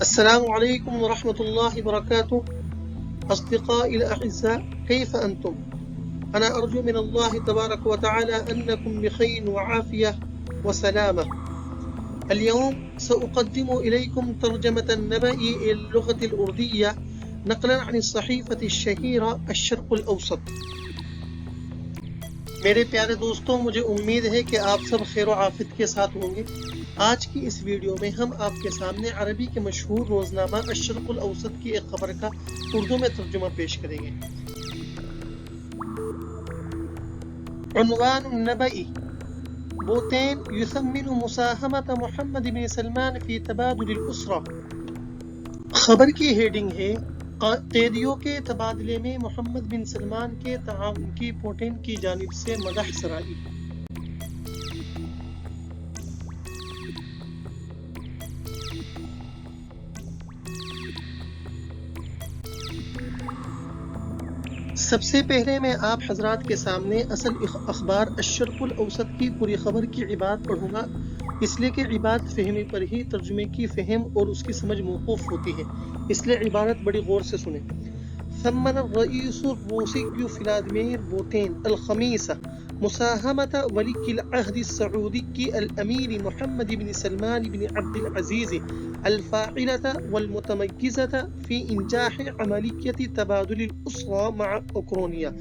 السلام عليكم ورحمة الله وبركاته. أصدقائي الأعزاء، كيف أنتم؟ أنا أرجو من الله تبارك وتعالى أنكم بخير وعافية وسلامة. اليوم سأقدم إليكم ترجمة النبأ إلى اللغة الأردية نقلا عن الصحيفة الشهيرة الشرق الأوسط. میرے پیارے دوستوں، مجھے امید ہے کہ آپ سب خیر و عافیت کے ساتھ ہوں گے۔ آج کی اس ویڈیو میں ہم آپ کے سامنے عربی کے مشہور روزنامہ الشرق الاوسط کی ایک خبر کا اردو میں ترجمہ پیش کریں گے۔ عنوان النبأ: بوتين يثمن مساهمة محمد بن سلمان في تبادل الأسرة۔ خبر کی ہیڈنگ ہے قیدیوں کے تبادلے میں محمد بن سلمان کے تعاون کی پوٹین کی جانب سے مدح سرائی۔ سب سے پہلے میں آپ حضرات کے سامنے اصل اخبار الشرق الاوسط کی پوری خبر کی عبارت پڑھوں گا، اس لیے کہ عبارت فہمی پر ہی ترجمے کی فہم اور اس کی سمجھ موقوف ہوتی ہے، اس لیے عبارت بڑی غور سے سنیں۔ ثمن الرئيس الروسي فلاديمير بوتين الخميس مساهمة ولي العهد السعودي الأمير محمد بن سلمان بن عبد العزيز الفاعلة والمتميزة في إنجاح عملية تبادل الأسرى مع أوكرانيا.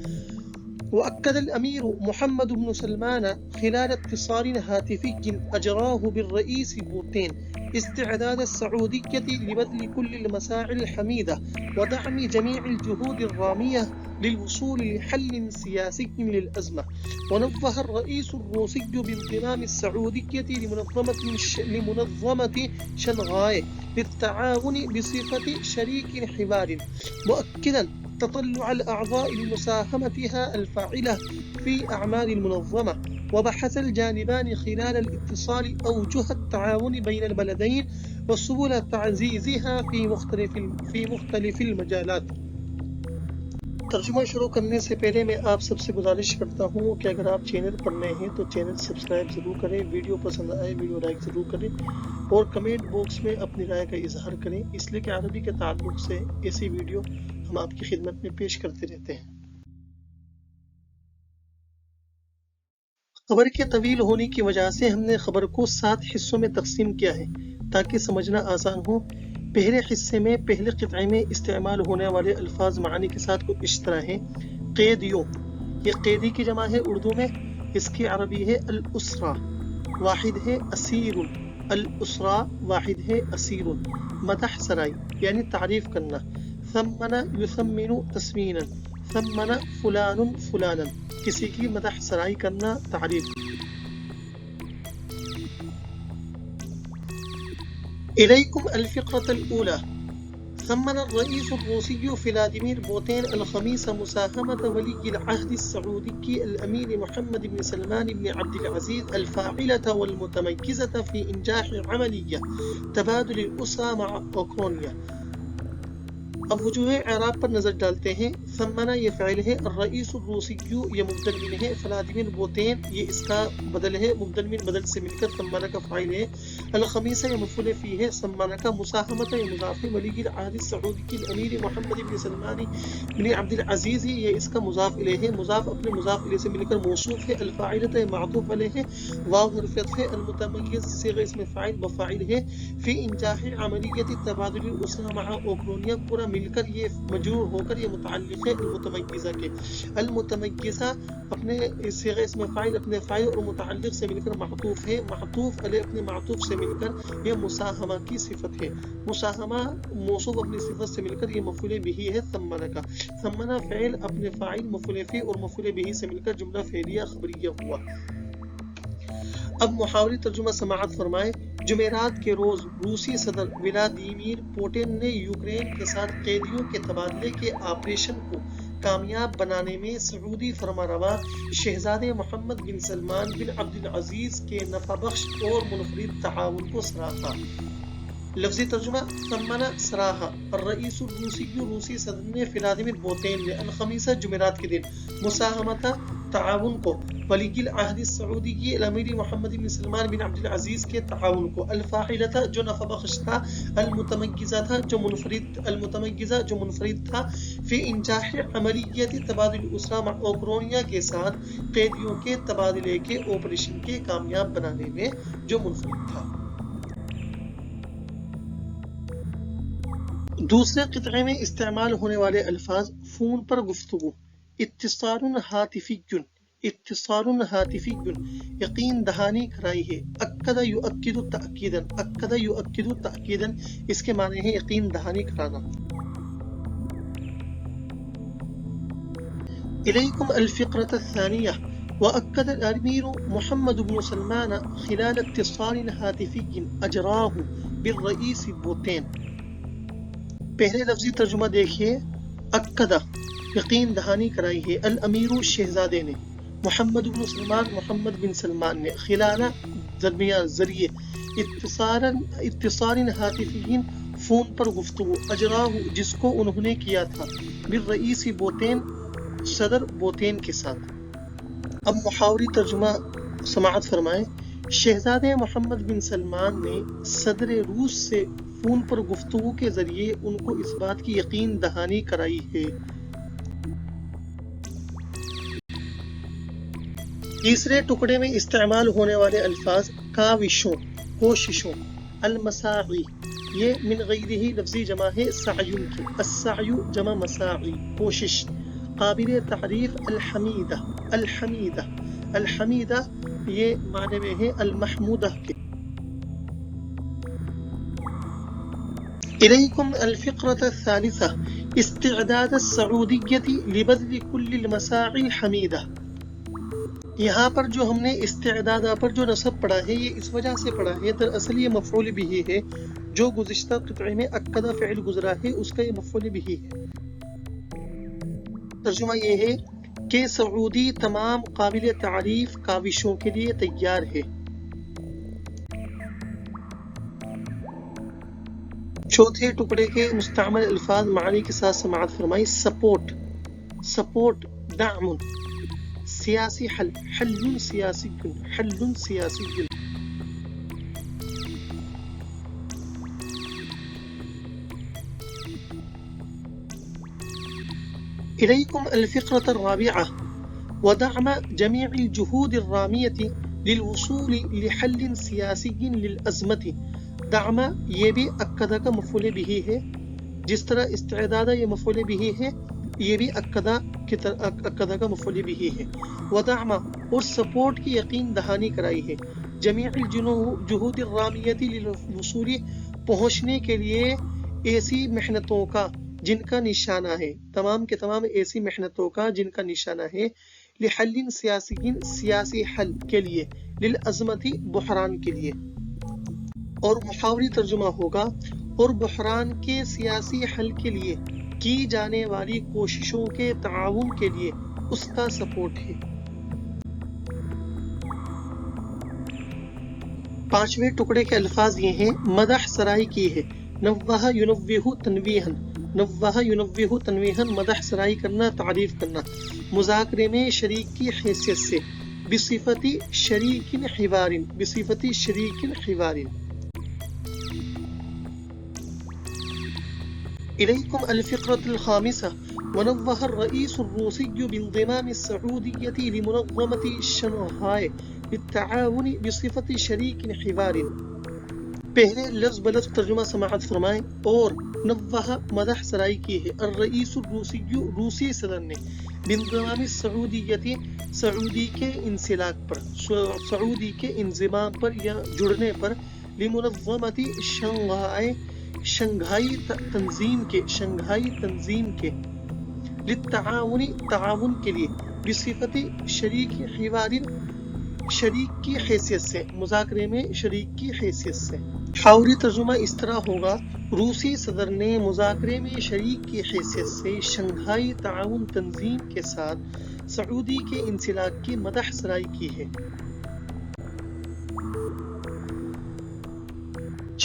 وأكد الأمير محمد بن سلمان خلال اتصال هاتفي أجراه بالرئيس بوتين استعداد السعودية لبذل كل المساعي الحميدة ودعم جميع الجهود الرامية للوصول لحل سياسي للأزمة. ونوه الرئيس الروسي بانضمام السعودية لمنظمة شنغهاي للتعاون بصفة شريك حوار، مؤكدا تطلع الأعضاء لمساهمتها الفاعلة في أعمال المنظمة. وبحث الجانبان خلال الاتصال أوجه التعاون بين البلدين وسبل تعزيزها في مختلف المجالات۔ ترجمہ شروع کرنے سے پہلے میں آپ سب سے گزارش کرتا ہوں کہ اگر آپ چینل پر نئے ہیں تو چینل سبسکرائب ضرور کریں، ویڈیو پسند آئے ویڈیو لائک ضرور کریں اور کمنٹ باکس میں اپنی رائے کا اظہار کریں، اس لیے کہ عربی کے تعلق سے ایسی ویڈیو ہم آپ کی خدمت میں پیش کرتے رہتے ہیں۔ خبر کے طویل ہونے کی وجہ سے ہم نے خبر کو 7 حصوں میں تقسیم کیا ہے تاکہ سمجھنا آسان ہو۔ پہلے حصے میں پہلے قطعے میں استعمال ہونے والے الفاظ معانی کے ساتھ کچھ اس طرح ہیں۔ قیدیوں، یہ قیدی کی جمع ہے اردو میں، اس کی عربی ہے الاسرہ، واحد ہے اسیر، الاسرہ واحد ہے اسیر۔ مدح سرائی یعنی تعریف کرنا، ثمن یثمن تسمینا، ثمن فلان فلانا، کسی کی مدح سرائی کرنا، تعریف۔ إليكم الفقرة الأولى. ثمن الرئيس الروسي فلاديمير بوتين الخميس مساهمة ولي العهد السعودي الأمير محمد بن سلمان بن عبد العزيز الفاعلة والمتميزة في إنجاح عملية تبادل الأسرى مع أوكرانيا۔ اب وجوہ اعراب پر نظر ڈالتے ہیں۔ ثمنہ یہ فعل ہے، الرئیس الروسی یہ مبدل من ہے، فلادیمیر بوتین یہ اس کا بدل ہے، مبدل من بدل سے مل کر ثمنہ کا فاعل ہے، الخمیسہ یہ مفعول فی ہے، ثمنہ کا مساہمۃ یہ مضاف ہے، ولی العہد السعودی کی الامیر محمد بن سلمان بن عبد العزیز یہ اس کا مضاف الیہ ہے، مضاف اپنے مضاف الیہ سے مل کر موصوف ہے، الفاعلۃ معطوف علیہ ہے، واو حرف عطف ہے، المتمیز صیغہ اسم فاعل وفاعل ہے، فی انجاح عملیۃ تبادل الاسرى مع اوکرانیہ پورا مل کر یہ مجرور ہو کر یہ متعلق ہے المتمیزہ کے، المتمیزہ اپنے صیغہ اسم فاعل اپنے فاعل اور متعلق سے مل کر معطوف ہے، معطوف علیہ اپنے معطوف سے مل کر یہ مساہمہ کی صفت ہے، مساہمہ موصوف اپنی صفت سے مل کر یہ مفعول بہ ہے ثمنہ کا، ثمنہ فعل اپنے فاعل مفعول فی اور مفعول بہ سے مل کر جملہ فعلیہ خبریہ ہوا۔ اب محاوری ترجمہ سماعت فرمائے۔ جمعرات کے روز روسی صدر ولادیمیر پوٹین نے یوکرین کے ساتھ قیدیوں کے تبادلے کے آپریشن کو کامیاب بنانے میں سعودی فرمانروا شہزادے محمد بن سلمان بن عبد العزیز کے نفع بخش اور منفرد تعاون کو سراہا۔ لفظی ترجمہ ثمن سراہا الرئیس الروسی روسی صدر نے فلادیمیر پوتین نے الخمیسہ جمعرات کے دن مساہمت تعاون کو ولی العہد السعودی کی الامیر محمد بن سلمان بن عبد العزیز کے تعاون کو الفاعلہ جو نفع بخش تھا المتميزہ جو منفرد تھا فی انجاح عملیت تبادل اسرا مع اوکرانیا کے ساتھ قیدیوں کے تبادلے کے آپریشن کے کامیاب بنانے میں جو منفرد تھا۔ دوسرے قطعے میں استعمال ہونے والے الفاظ فون پر گفتگو، اتصال ہاتفی، یقین دہانی کرائی ہے، اکد یؤکد تأکیداً، اس کے معنی ہے یقین دہانی کرانا۔ الیکم الفقرة الثانیہ وأكد الأمير محمد بن سلمان خلال اتصال هاتفي أجراه بالرئيس بوتين۔ پہلے لفظی ترجمہ دیکھیے، اکدہ یقین دہانی کرائی ہے، الامیر شہزادے نے، محمد بن سلمان نے، خلال درمیان ذریعے، اتصال ہاتفی فون پر گفتگو، اجراہ جس کو انہوں نے کیا تھا، بالرئیس بوتین صدر بوتین کے ساتھ۔ اب محاوری ترجمہ سماعت فرمائیں۔ شہزادے محمد بن سلمان نے صدر روس سے فون پر گفتگو کے ذریعے ان کو اس بات کی یقین دہانی کرائی ہے۔ تیسرے ٹکڑے میں استعمال ہونے والے الفاظ کاوشوں، کوششوں، المساعی، یہ من غیرہ لفظی جمع ہے سعیوں کی، السعی جمع مساعی کوشش، قابل تعریف الحمیدہ یہ معنی میں ہے المحمودہ کے۔ الیکم الفقرة الثالثة استعداد السعودیة لبذل كل المساعی الحمیدہ۔ یہاں پر جو ہم نے استعدادہ پر جو نصب پڑھا ہے یہ اس وجہ سے پڑھا ہے، دراصل یہ مفعول بھی ہے، جو گزشتہ قطعے میں اکدہ فعل گزرا ہے اس کا یہ مفعول بھی ہے۔ ترجمہ یہ ہے کہ سعودی تمام قابل تعریف کاوشوں کے لیے تیار ہے۔ چوتھے ٹکڑے کے مستعمل الفاظ معنی کے ساتھ سماعت فرمائی۔ سپورٹ، دعم، سیاسی حل، حل سیاسی، إليكم الفقرة الرابعة ودعم جميع الجهود الرامية للوصول لحل سياسي للأزمة۔ دعم یہ بھی اکدہ کا مفعول بھی ہے، جس طرح استعدادہ یہ مفعول بھی ہے، یہ بھی اکدہ کا مفعول بھی ہے۔ ودعم اور سپورٹ کی یقین دہانی کرائی ہے، جمیع الجہود الرامیۃ للوصول پہنچنے کے لیے ایسی محنتوں کا جن کا نشانہ ہے، تمام کے تمام ایسی محنتوں کا جن کا نشانہ ہے، لحل سیاسی حل کے لیے، للازمتی بحران کے لیے۔ اور محاوری ترجمہ ہوگا اور بحران کے سیاسی حل کے لیے کی جانے والی کوششوں کے تعاون کے لیے اس کا سپورٹ ہے۔ پانچویں ٹکڑے کے الفاظ یہ ہیں، مدح سرائی کی ہے، نوہ ینوہ تنویہن، مدح سرائی کرنا، تعریف کرنا، مذاکرے میں شریک کی حیثیت سے، بصفت شریک حوار۔ إليكم الفقرة الخامسة ونوه الرئيس الروسي بانضمام السعودية لمنظمة شنغهاي للتعاون بصفة شريك حوار۔ پہلے لفظ بلفظ ترجمہ سماعت فرمائیں۔ اور نوہ مدح سرائی کی ہے، الرئیس الروسی روسی صدر نے، بانضمام السعودیة سعودی کے انسلاک پر، سعودی کے انضمام پر یا جڑنے پر، لمنظمة شنگھائی تنظیم کے، للتعاون تعاون کے لیے، بصفت شریک حوار شریک کی حیثیت سے، مذاکرے میں شریک کی حیثیت سے۔ حوری ترجمہ اس طرح ہوگا، روسی صدر نے مذاکرے میں شریک کی حیثیت سے شنگھائی تعاون تنظیم کے ساتھ سعودی کے انسلاک کی مدح سرائی کی ہے۔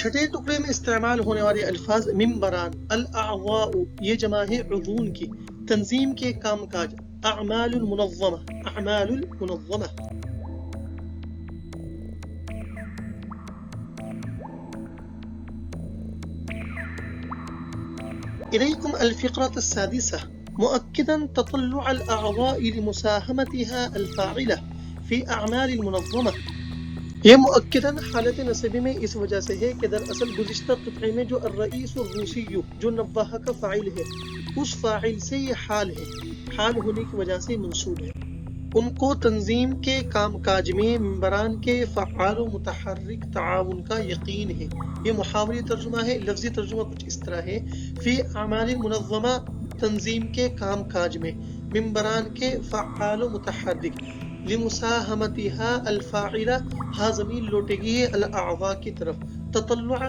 چھٹے ٹکڑے میں استعمال ہونے والے الفاظ ممبران، الاعضاء یہ جمع ہے عضون کی، تنظیم کے کام کاج، اعمال المنظمہ. إليكم الفقرة السادسة مؤكدا تطلع الأعضاء لمساهمتها الفاعلة في أعمال المنظمة. یہ مؤکداً حالت نصبی میں اس وجہ سے ہے کہ دراصل گزشتہ قطعے میں جو الرئیس الروسی جو نباہ کا فاعل ہے اس فاعل سے یہ حال ہے، حال ہونے کی وجہ سے منصوب ہے. ان کو تنظیم کے کام کاج میں ممبران کے فعال و متحرک تعاون کا یقین ہے. یہ محاوری ترجمہ ہے، لفظی ترجمہ کچھ اس طرح ہے، فی اعمال منظمہ تنظیم کے کام کاج میں، ممبران کے فعال و متحرک، لمساہمتها الفاعلہ ہا ضمیر لوٹے گی ہے الاعضاء کی طرف. تطلع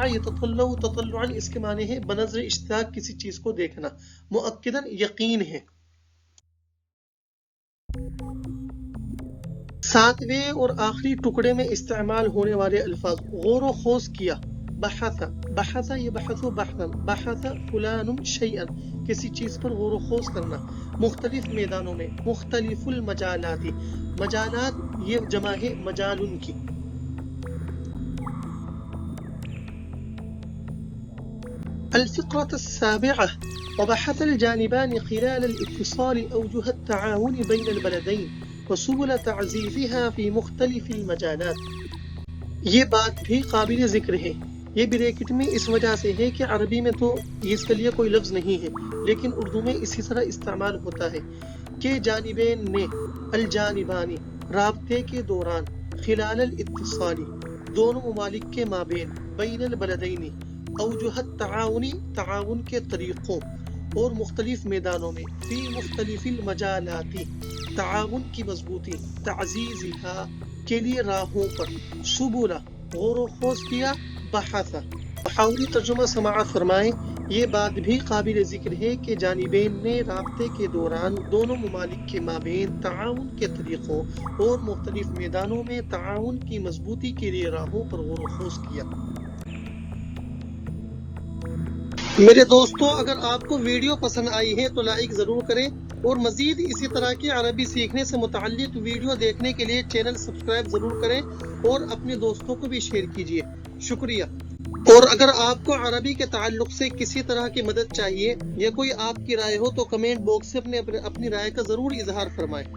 یتطلع تطلعا اس کے معنی ہے بنظر اشتیاق کسی چیز کو دیکھنا، مؤکداً یقین ہے. ساتویں اور آخری ٹکڑے میں استعمال ہونے والے الفاظ غور و خوض کیا، بحث یبحث بحثا، بحث فلان شیئا کسی چیز پر غور و خوض کرنا، مختلف میدانوں میں، مختلف المجالات، مجالات یہ جمع ہے مجال کی. الفقرة السابعة وبحث الجانبان خلال الاتصال أوجه التعاون بين البلدين وسبل تعزيزها في مختلف المجالات. یہ بات بھی قابل ذکر ہے، یہ بریکٹ میں اس وجہ سے ہے کہ عربی میں تو اس کے لیے کوئی لفظ نہیں ہے لیکن اردو میں اسی طرح استعمال ہوتا ہے کہ جانبین میں، الجانبانی رابطے کے دوران، خلال الاتصال دونوں ممالک کے مابین، بین البلدین اوجہ التعاون تعاون کے طریقوں اور مختلف میدانوں میں، فی مختلف المجالات تعاون کی مضبوطی، تعزیزها کے لیے راہوں پر، سبولا غور و خوض کیا، بحث. محاوری ترجمہ سماعت فرمائیں. یہ بات بھی قابل ذکر ہے کہ جانبین نے رابطے کے دوران دونوں ممالک کے مابین تعاون کے طریقوں اور مختلف میدانوں میں تعاون کی مضبوطی کے لیے راہوں پر غور و خوض کیا. میرے دوستوں اگر آپ کو ویڈیو پسند آئی ہے تو لائک ضرور کریں اور مزید اسی طرح کے عربی سیکھنے سے متعلق ویڈیو دیکھنے کے لیے چینل سبسکرائب ضرور کریں اور اپنے دوستوں کو بھی شیئر کیجیے. شکریہ. اور اگر آپ کو عربی کے تعلق سے کسی طرح کی مدد چاہیے یا کوئی آپ کی رائے ہو تو کمنٹ باکس سے اپنی رائے کا ضرور اظہار فرمائیں.